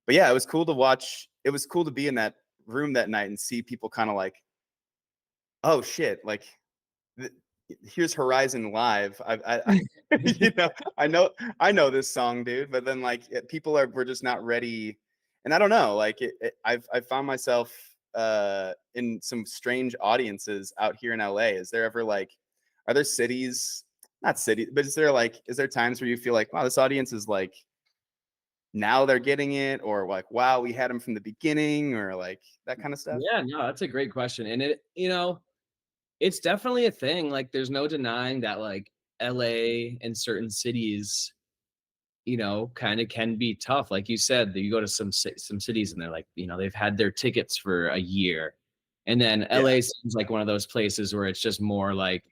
[SPEAKER 1] But yeah, it was cool to watch. It was cool to be in that room that night and see people kind of like, oh shit, like, th- here's Horizon Live. you know, I know this song, dude. But then like people we're just not ready, and I don't know. Like I've found myself in some strange audiences out here in LA. Is there ever like, are there cities? Not cities, but is there times where you feel like, wow, this audience is like now they're getting it, or like, wow, we had them from the beginning, or like that kind of stuff?
[SPEAKER 2] Yeah, no, that's a great question. And it's definitely a thing. Like, there's no denying that, like, LA and certain cities, kind of can be tough. Like you said, that you go to some cities and they're like, they've had their tickets for a year. And then
[SPEAKER 1] Yeah,
[SPEAKER 2] LA seems like one of those places where it's just more like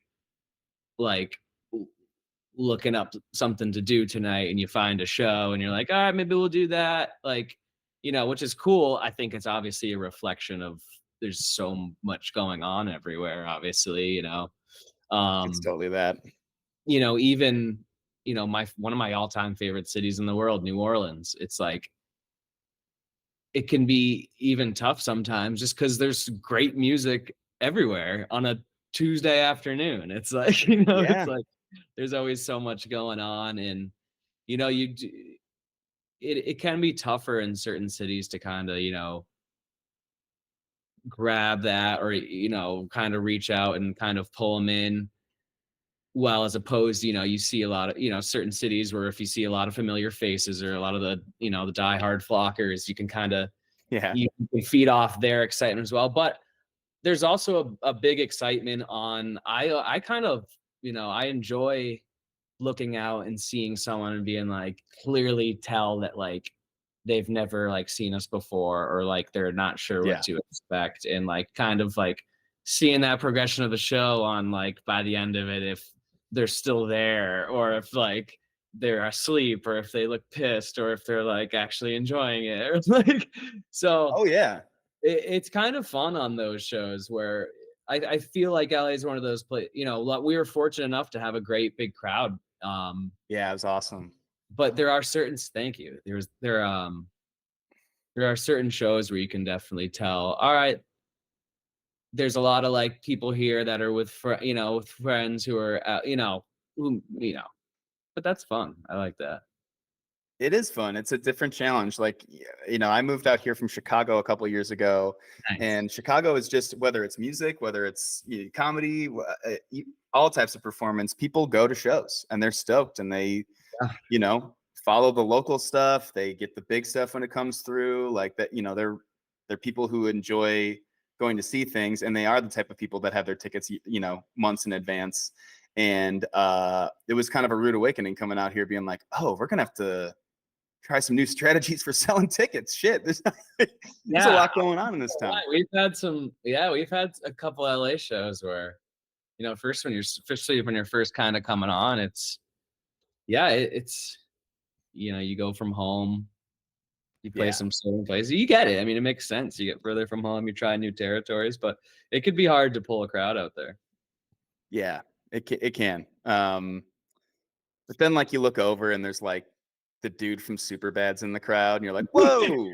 [SPEAKER 2] looking up something to do tonight, and you find a show and you're like, all right, maybe we'll do that. Like, which is cool. I think it's obviously a reflection of there's so much going on everywhere, obviously,
[SPEAKER 1] it's
[SPEAKER 2] um,
[SPEAKER 1] totally that.
[SPEAKER 2] even, my one of my all-time favorite cities in the world, New Orleans. It's like it can be even tough sometimes just because there's great music everywhere on a Tuesday afternoon. It's like, it's
[SPEAKER 1] Yeah.
[SPEAKER 2] like there's always so much going on. And you know, you d it can be tougher in certain cities to kinda, grab that, or, kinda reach out and kind of pull them in. Well, as opposed, you see a lot of, certain cities where if you see a lot of familiar faces or a lot of the, the diehard flockers, you can kinda
[SPEAKER 1] Yeah.
[SPEAKER 2] you can feed off their excitement as well. But there's also a big excitement on I kind of, I enjoy looking out and seeing someone and being like, clearly tell that like they've never like seen us before, or like they're not sure what
[SPEAKER 1] Yeah.
[SPEAKER 2] to expect, and like kind of like seeing that progression of the show on like by the end of it, if they're still there, or if like they're asleep, or if they look pissed, or if they're like actually enjoying it, or like so
[SPEAKER 1] Oh yeah.
[SPEAKER 2] it's kind of fun on those shows where I feel like LA is one of those places. We were fortunate enough to have a great big crowd.
[SPEAKER 1] Yeah, it was awesome.
[SPEAKER 2] But there are certain thank you. There are certain shows where you can definitely tell, all right, there's a lot of like people here that are with with friends who are but that's fun. I like that.
[SPEAKER 1] It is fun. It's a different challenge. Like, I moved out here from Chicago a couple years ago,
[SPEAKER 2] Nice.
[SPEAKER 1] and Chicago is just, whether it's music, whether it's comedy, all types of performance, people go to shows and they're stoked, and they,
[SPEAKER 2] Yeah.
[SPEAKER 1] follow the local stuff. They get the big stuff when it comes through. Like that, they're people who enjoy going to see things, and they are the type of people that have their tickets, months in advance. And it was kind of a rude awakening coming out here, being like, oh, we're gonna have to try some new strategies for selling tickets. Shit, there's a
[SPEAKER 2] Yeah.
[SPEAKER 1] lot going on in this town.
[SPEAKER 2] We've had a couple LA shows where, first when you're especially when you're first kind of coming on, it's you go from home, you play
[SPEAKER 1] Yeah,
[SPEAKER 2] some certain places, you get it. I mean, it makes sense. You get further from home, you try new territories, but it could be hard to pull a crowd out there.
[SPEAKER 1] yeah, it can. But then like you look over and there's like the dude from Superbad's in the crowd, and you're like, whoa.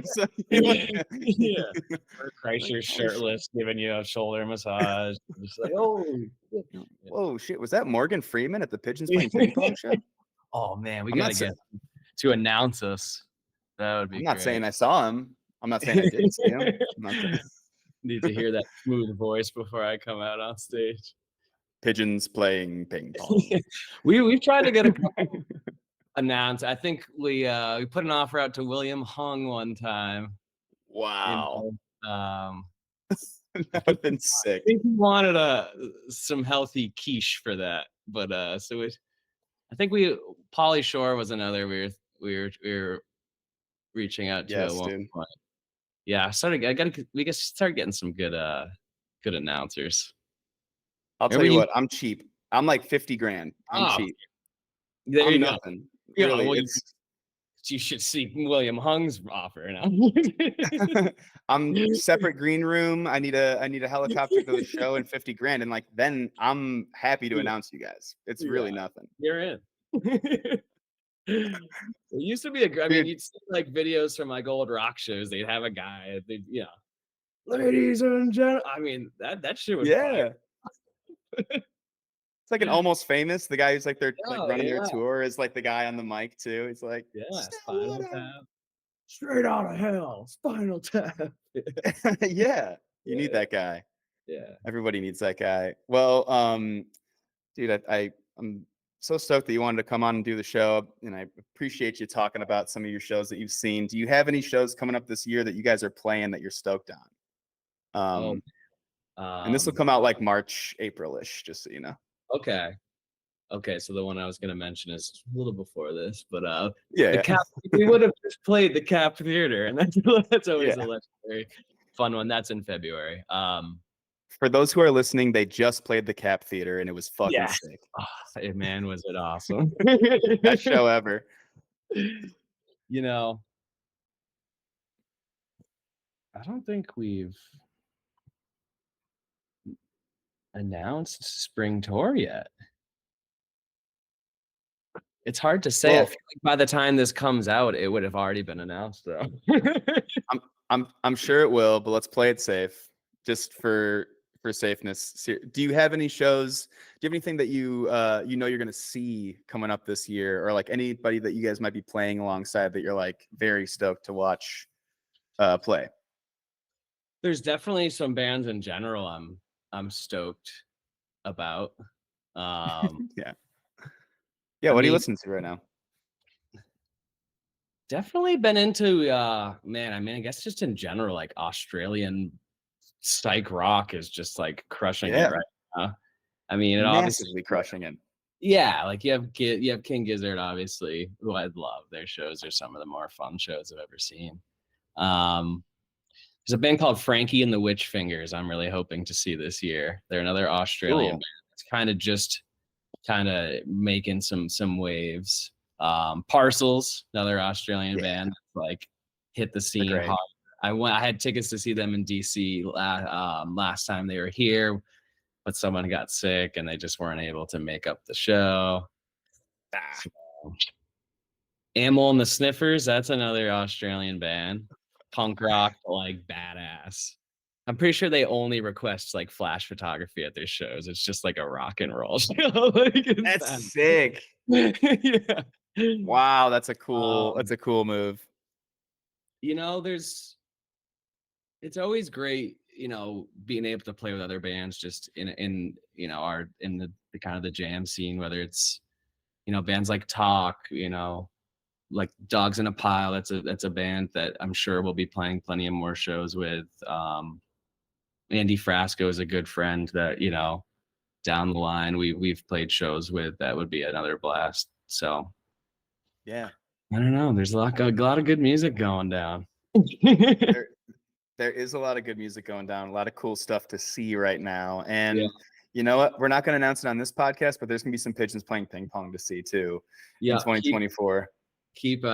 [SPEAKER 1] So you're like,
[SPEAKER 2] Yeah. Or
[SPEAKER 1] like,
[SPEAKER 2] Kreischer's
[SPEAKER 1] holy shit.
[SPEAKER 2] shirtless, giving you a shoulder massage. Just like, oh, yeah.
[SPEAKER 1] Whoa, shit. Was that Morgan Freeman at the Pigeons Playing Ping Pong show?
[SPEAKER 2] Oh man, we
[SPEAKER 1] I'm not
[SPEAKER 2] gotta
[SPEAKER 1] sa-
[SPEAKER 2] get to announce us. That would
[SPEAKER 1] I'm
[SPEAKER 2] be
[SPEAKER 1] not
[SPEAKER 2] great.
[SPEAKER 1] saying I saw him. I'm not saying I didn't see him. I'm not saying
[SPEAKER 2] Need to hear that smooth voice before I come out on stage.
[SPEAKER 1] Pigeons Playing Ping Pong.
[SPEAKER 2] We've tried to get a couple announced. I think we put an offer out to William Hung one time. You
[SPEAKER 1] Wow.
[SPEAKER 2] um,
[SPEAKER 1] That would have been
[SPEAKER 2] I
[SPEAKER 1] sick.
[SPEAKER 2] think he wanted some healthy quiche for that, but I think Pauly Shore was another we were reaching out to at
[SPEAKER 1] Yes,
[SPEAKER 2] one
[SPEAKER 1] dude.
[SPEAKER 2] point. Yeah, we gotta start getting some good announcers.
[SPEAKER 1] I'll tell
[SPEAKER 2] Remember
[SPEAKER 1] you
[SPEAKER 2] you
[SPEAKER 1] what, I'm cheap. I'm like 50 grand. I'm
[SPEAKER 2] oh,
[SPEAKER 1] cheap.
[SPEAKER 2] there
[SPEAKER 1] I'm
[SPEAKER 2] you go.
[SPEAKER 1] nothing.
[SPEAKER 2] Yeah,
[SPEAKER 1] Really.
[SPEAKER 2] well,
[SPEAKER 1] It's
[SPEAKER 2] you should see William Hung's offer now.
[SPEAKER 1] I'm separate green room. I need a helicopter to the show and 50 grand. And like then I'm happy to
[SPEAKER 2] Yeah,
[SPEAKER 1] announce you guys. It's
[SPEAKER 2] yeah,
[SPEAKER 1] really nothing.
[SPEAKER 2] you're in. It used to be I mean,
[SPEAKER 1] Dude,
[SPEAKER 2] you'd see like videos from like old rock shows. They'd have a guy. Ladies and gentlemen. I mean, that shit was fire.
[SPEAKER 1] yeah. It's like an Almost Famous. The guy who's like they're like
[SPEAKER 2] Oh,
[SPEAKER 1] running their
[SPEAKER 2] yeah.
[SPEAKER 1] tour is like the guy on the mic too. He's like,
[SPEAKER 2] Yeah,
[SPEAKER 1] "Stay
[SPEAKER 2] Spinal
[SPEAKER 1] with him."
[SPEAKER 2] Tap. Straight out of hell, Spinal Tap.
[SPEAKER 1] Yeah, you need
[SPEAKER 2] Yeah,
[SPEAKER 1] that guy.
[SPEAKER 2] yeah.
[SPEAKER 1] Everybody needs that guy. Well, dude, I'm so stoked that you wanted to come on and do the show, and I appreciate you talking about some of your shows that you've seen. Do you have any shows coming up this year that you guys are playing that you're stoked on?
[SPEAKER 2] Oh,
[SPEAKER 1] And this will
[SPEAKER 2] um,
[SPEAKER 1] come out like March, April-ish, just so you know.
[SPEAKER 2] okay. Okay, so the one I was gonna mention is a little before this, but, the
[SPEAKER 1] Yeah,
[SPEAKER 2] Cap we would have just played the Cap Theater, and that's always a
[SPEAKER 1] yeah.
[SPEAKER 2] legendary fun one. That's in February.
[SPEAKER 1] For those who are listening, they just played the Cap Theater, and it was fucking
[SPEAKER 2] Yes.
[SPEAKER 1] sick.
[SPEAKER 2] Man, was it awesome.
[SPEAKER 1] Best show ever.
[SPEAKER 2] You know, I don't think we've announced spring tour yet. It's hard to say. I
[SPEAKER 1] Well,
[SPEAKER 2] feel like by the time this comes out, it would have already been announced, though.
[SPEAKER 1] I'm sure it will, but let's play it safe, just for safeness. Do you have any shows? Do you have anything that you know you're gonna see coming up this year, or like anybody that you guys might be playing alongside that you're like very stoked to watch play?
[SPEAKER 2] There's definitely some bands in general I'm stoked about. Um,
[SPEAKER 1] Yeah, yeah.
[SPEAKER 2] I
[SPEAKER 1] What are you
[SPEAKER 2] mean,
[SPEAKER 1] listening to right now?
[SPEAKER 2] definitely been into, man, I mean, I guess just in general, like, Australian psych rock is just, like, crushing it
[SPEAKER 1] Yeah,
[SPEAKER 2] right now. I mean, it obviously
[SPEAKER 1] massively crushing it.
[SPEAKER 2] yeah, like, you have King Gizzard, obviously, who I love. Their shows are some of the more fun shows I've ever seen. Um, there's a band called Frankie and the Witch Fingers I'm really hoping to see this year. They're another Australian band
[SPEAKER 1] Cool.
[SPEAKER 2] that's kinda making some waves. Parcels, another Australian
[SPEAKER 1] Yeah,
[SPEAKER 2] band that's, like, hit the
[SPEAKER 1] they're
[SPEAKER 2] scene
[SPEAKER 1] great.
[SPEAKER 2] hard. I had tickets to see them in DC last time they were here, but someone got sick and they just weren't able to make up the show.
[SPEAKER 1] Ah,
[SPEAKER 2] So, Amyl and the Sniffers, that's another Australian band. Punk rock, but, like, badass. I'm pretty sure they only request, like, flash photography at their shows. It's just like a rock and roll show, like, it's
[SPEAKER 1] that's
[SPEAKER 2] that
[SPEAKER 1] sick.
[SPEAKER 2] yeah.
[SPEAKER 1] Wow, that's
[SPEAKER 2] Um,
[SPEAKER 1] a cool move.
[SPEAKER 2] there's it's always great, being able to play with other bands just in our in the kind of the jam scene, whether it's, bands like Talk, like Dogs in a Pile. That's a band that I'm sure we'll be playing plenty of more shows with. Andy Frasco is a good friend that, down the line we've played shows with. That would be another blast. So
[SPEAKER 1] Yeah.
[SPEAKER 2] I don't know. There's a lot of good music going down.
[SPEAKER 1] There there is a lot of good music going down, a lot of cool stuff to see right now.
[SPEAKER 2] Yeah.
[SPEAKER 1] And you know what? We're not going to announce it on this podcast, but there's going to be some pigeons playing ping pong to see too in
[SPEAKER 2] Yeah. Keep
[SPEAKER 1] 2024.
[SPEAKER 2] keep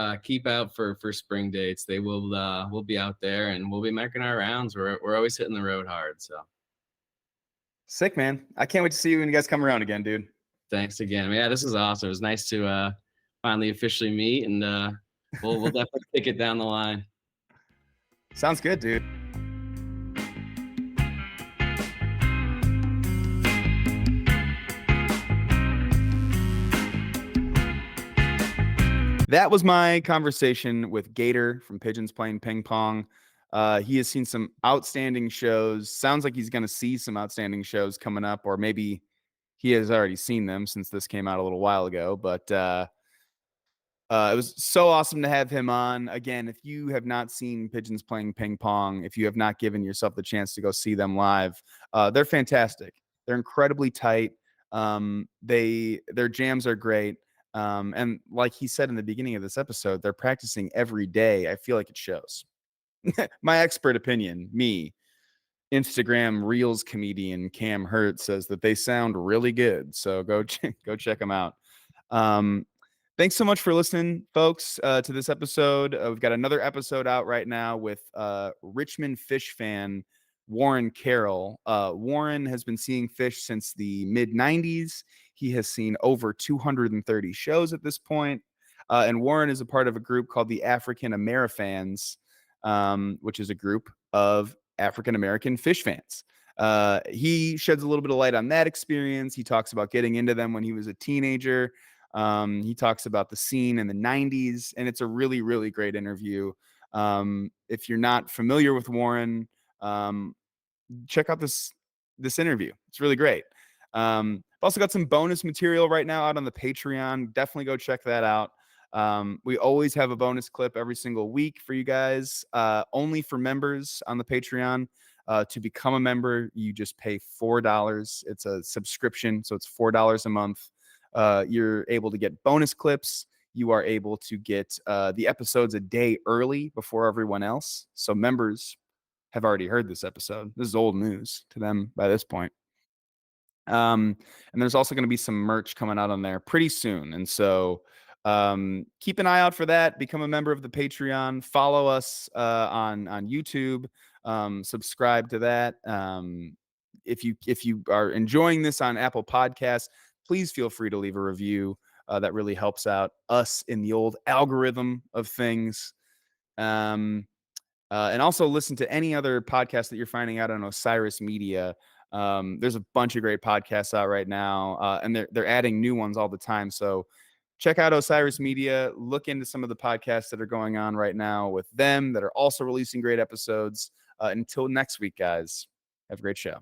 [SPEAKER 2] out for spring dates. They will be out there and we'll be making our rounds. We're always hitting the road hard. So
[SPEAKER 1] Sick, man. I can't wait to see you when you guys come around again, dude.
[SPEAKER 2] thanks again. Yeah, this is awesome. It was nice to finally officially meet, and we'll definitely kick it down the line.
[SPEAKER 1] Sounds good, dude. That was my conversation with Gator from Pigeons Playing Ping Pong. He has seen some outstanding shows. Sounds like he's going to see some outstanding shows coming up, or maybe he has already seen them since this came out a little while ago. But it was so awesome to have him on. Again, if you have not seen Pigeons Playing Ping Pong, if you have not given yourself the chance to go see them live, they're fantastic. They're incredibly tight. Their jams are great. And like he said in the beginning of this episode, they're practicing every day. I feel like it shows. My expert opinion, me, Instagram Reels comedian Cam Hurt says that they sound really good. So go check them out. Um, Thanks so much for listening, folks, to this episode. We've got another episode out right now with Richmond Fish fan Warren Carroll. Warren has been seeing Fish since the mid 90s. He has seen over 230 shows at this point. And Warren is a part of a group called the African Amerifans, which is a group of African American Fish fans. He sheds a little bit of light on that experience. He talks about getting into them when he was a teenager. He talks about the scene in the 90s, and it's a really, really great interview. If you're not familiar with Warren, check out this interview. It's really great. I've also got some bonus material right now out on the Patreon. Definitely go check that out. We always have a bonus clip every single week for you guys, only for members on the Patreon. To become a member, you just pay $4. It's a subscription, so it's $4 a month. You're able to get bonus clips. You are able to get the episodes a day early before everyone else. So members have already heard this episode. This is old news to them by this point. And there's also going to be some merch coming out on there pretty soon. And so keep an eye out for that. Become a member of the Patreon. Follow us on YouTube. Subscribe to that. If you are enjoying this on Apple Podcasts, please feel free to leave a review. That really helps out us in the old algorithm of things. And also listen to any other podcast that you're finding out on Osiris Media. There's a bunch of great podcasts out right now, and they're adding new ones all the time. So check out Osiris Media. Look into some of the podcasts that are going on right now with them that are also releasing great episodes. Until next week, guys, have a great show.